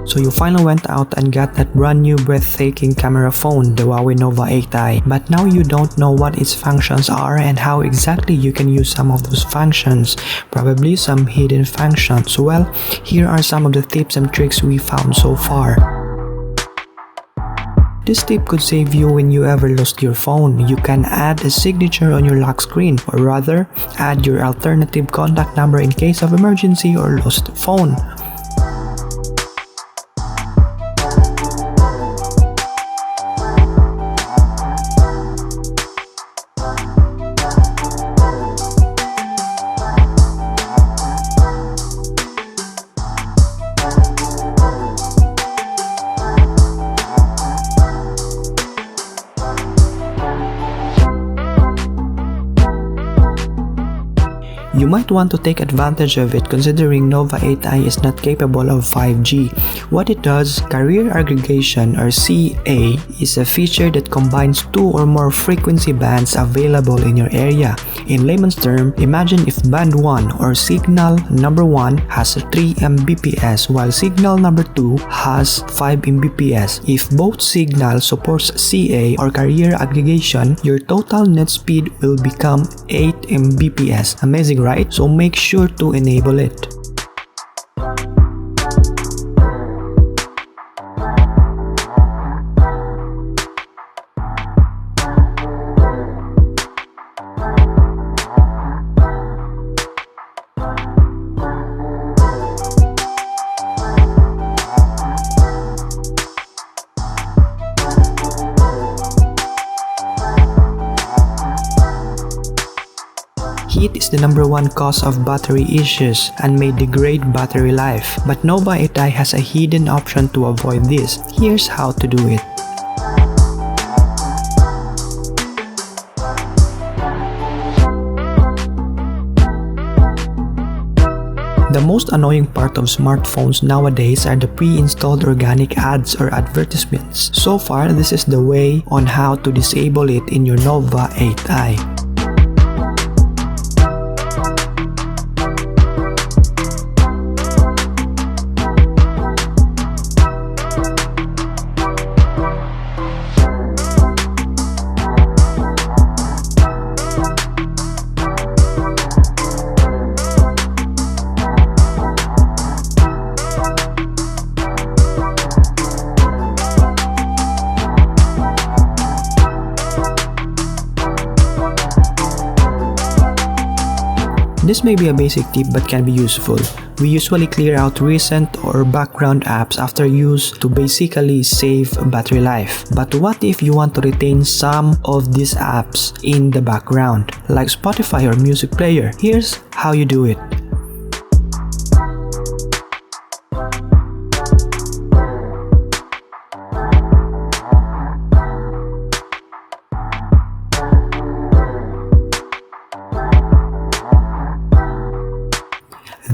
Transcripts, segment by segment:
So you finally went out and got that brand new breathtaking camera phone, the Huawei Nova 8i. But now you don't know what its functions are and how exactly you can use some of those functions. Probably some hidden functions. Well, here are some of the tips and tricks we found so far. This tip could save you when you ever lost your phone. You can add a signature on your lock screen, or rather, add your alternative contact number in case of emergency or lost phone. You might want to take advantage of it considering Nova 8i is not capable of 5G. What it does, carrier aggregation or CA, is a feature that combines two or more frequency bands available in your area. In layman's term, imagine if band 1 or signal number 1 has 3 Mbps while signal number 2 has 5 Mbps. If both signals supports CA or carrier aggregation, your total net speed will become 8 Mbps. Amazing, right? So make sure to enable it. Heat is the number one cause of battery issues and may degrade battery life, but Nova 8i has a hidden option to avoid this. Here's how to do it. The most annoying part of smartphones nowadays are the pre-installed organic ads or advertisements. So far, this is the way on how to disable it in your Nova 8i. This may be a basic tip but can be useful. We usually clear out recent or background apps after use to basically save battery life. But what if you want to retain some of these apps in the background, like Spotify or music player? Here's how you do it.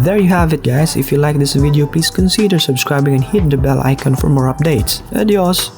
There you have it, guys. If you like this video, please consider subscribing and hit the bell icon for more updates. Adios!